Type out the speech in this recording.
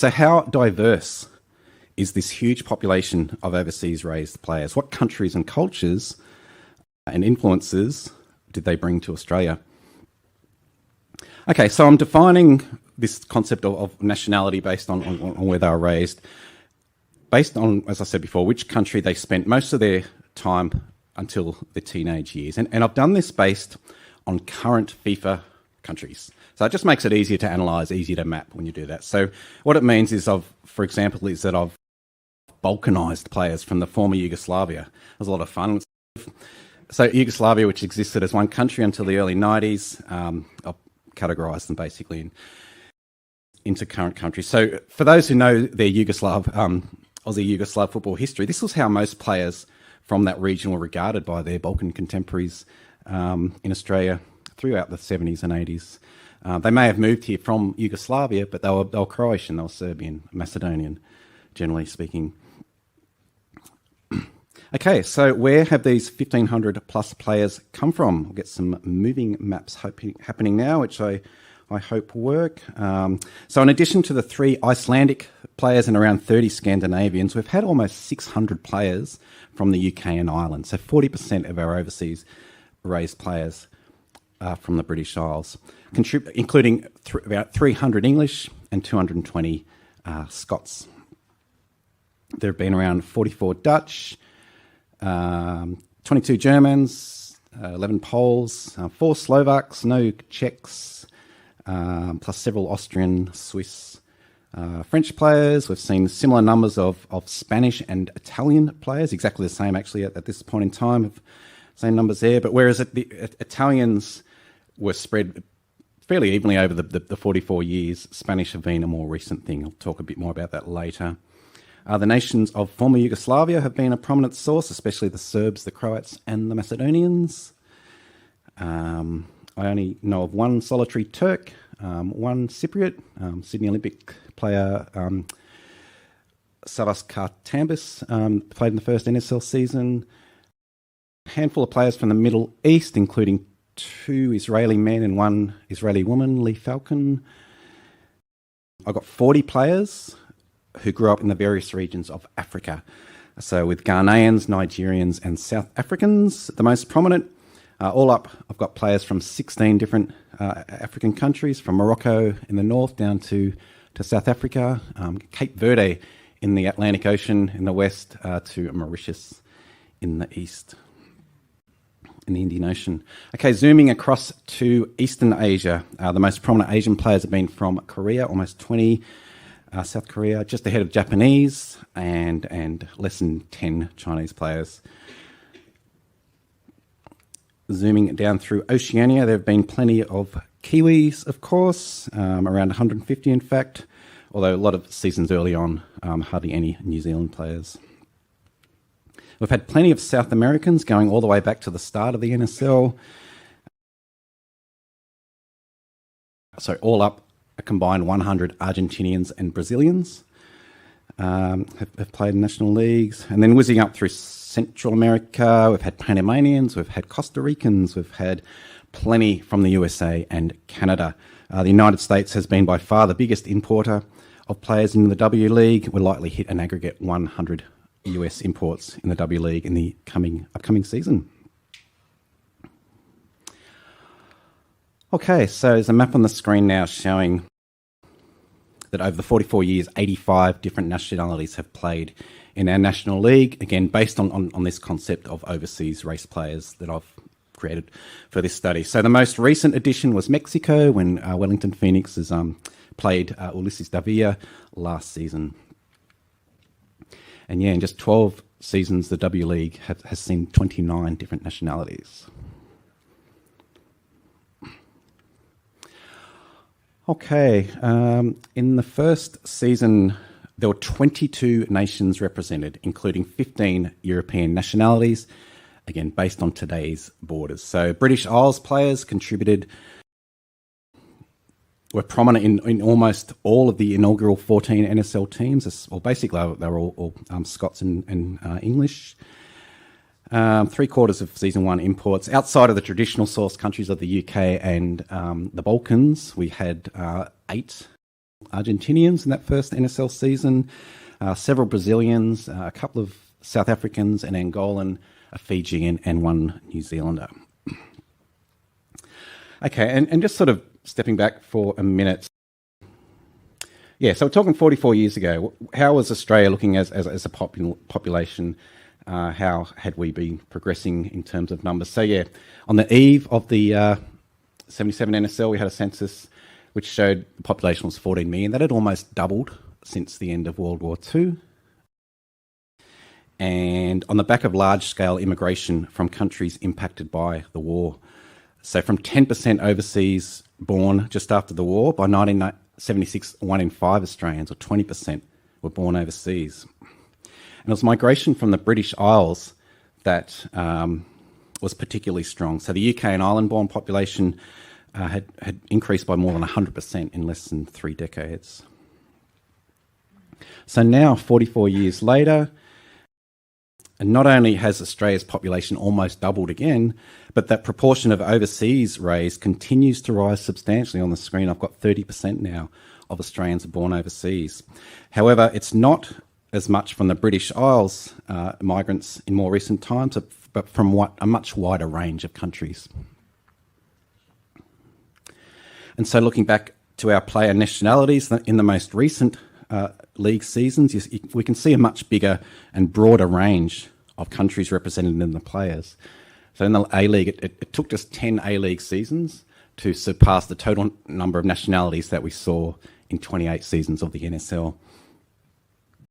so how diverse is this huge population of overseas raised players? What countries and cultures and influences did they bring to Australia? Okay, so I'm defining this concept of nationality based on where they were raised, based on, as I said before, which country they spent most of their time until their teenage years. And I've done this based on current FIFA countries. So it just makes it easier to analyse, easier to map when you do that. So what it means is for example, is that I've Balkanised players from the former Yugoslavia. It was a lot of fun. So Yugoslavia, which existed as one country until the early 90s, I've categorised them basically into current countries. So for those who know their Aussie Yugoslav football history, this was how most players from that region were regarded by their Balkan contemporaries in Australia throughout the 70s and 80s. They may have moved here from Yugoslavia, but they were Croatian, they were Serbian, Macedonian, generally speaking. Okay, so where have these 1,500 plus players come from? We'll get some moving maps happening now, which I hope work. So in addition to the 3 Icelandic players and around 30 Scandinavians, we've had almost 600 players from the UK and Ireland. So 40% of our overseas raised players are from the British Isles, including about 300 English and 220 Scots. There have been around 44 Dutch, 22 Germans, 11 Poles, 4 Slovaks, no Czechs, plus several Austrian, Swiss, French players. We've seen similar numbers of Spanish and Italian players, exactly the same actually at this point in time, same numbers there. But whereas the Italians were spread fairly evenly over the 44 years, Spanish have been a more recent thing. I'll talk a bit more about that later. The nations of former Yugoslavia have been a prominent source, especially the Serbs, the Croats and the Macedonians. I only know of one solitary Turk, one Cypriot, Sydney Olympic player Savas Kartambis played in the first NSL season. A handful of players from the Middle East, including 2 Israeli men and 1 Israeli woman, Lee Falcon. I've got 40 players who grew up in the various regions of Africa. So with Ghanaians, Nigerians and South Africans, the most prominent. All up, I've got players from 16 different African countries, from Morocco in the north down to South Africa, Cape Verde in the Atlantic Ocean in the west, to Mauritius in the east, in the Indian Ocean. Okay, zooming across to Eastern Asia, the most prominent Asian players have been from Korea, almost 20, South Korea, just ahead of Japanese, and less than 10 Chinese players. Zooming down through Oceania, there have been plenty of Kiwis, of course, around 150 in fact, although a lot of seasons early on, hardly any New Zealand players. We've had plenty of South Americans going all the way back to the start of the NSL. So all up, a combined 100 Argentinians and Brazilians have played in national leagues. And then whizzing up through Central America, we've had Panamanians, we've had Costa Ricans, we've had plenty from the USA and Canada. The United States has been by far the biggest importer of players in the W League. We'll likely hit an aggregate 100 US imports in the W League in the upcoming season. Okay, so there's a map on the screen now showing that over the 44 years, 85 different nationalities have played in our National League, again, based on this concept of overseas race players that I've created for this study. So the most recent addition was Mexico, when Wellington Phoenix has played Ulises Davia last season. And yeah, in just 12 seasons, the W League has seen 29 different nationalities. Okay, in the first season, there were 22 nations represented, including 15 European nationalities, again, based on today's borders. So British Isles players were prominent in almost all of the inaugural 14 NSL teams. Well, basically, they were all Scots and English. 3/4 of season 1 imports. Outside of the traditional source countries of the UK and the Balkans, we had 8 Argentinians in that first NSL season, several Brazilians, a couple of South Africans, an Angolan, a Fijian, and one New Zealander. Okay, and just sort of stepping back for a minute. Yeah, so we're talking 44 years ago. How was Australia looking as a population? How had we been progressing in terms of numbers? So yeah, on the eve of the 77 NSL, we had a census which showed the population was 14 million. That had almost doubled since the end of World War II. And on the back of large-scale immigration from countries impacted by the war. So from 10% overseas born just after the war, by 1976, 1 in 5 Australians, or 20%, were born overseas. And it was migration from the British Isles that was particularly strong. So the UK and Ireland-born population had increased by more than 100% in less than 3 decades. So now, 44 years later, and not only has Australia's population almost doubled again, but that proportion of overseas raised continues to rise substantially. On the screen, I've got 30% now of Australians are born overseas. However, it's not as much from the British Isles migrants in more recent times, but from a much wider range of countries. And so looking back to our player nationalities in the most recent league seasons, we can see a much bigger and broader range of countries represented in the players. So in the A-League, it took just 10 A-League seasons to surpass the total number of nationalities that we saw in 28 seasons of the NSL.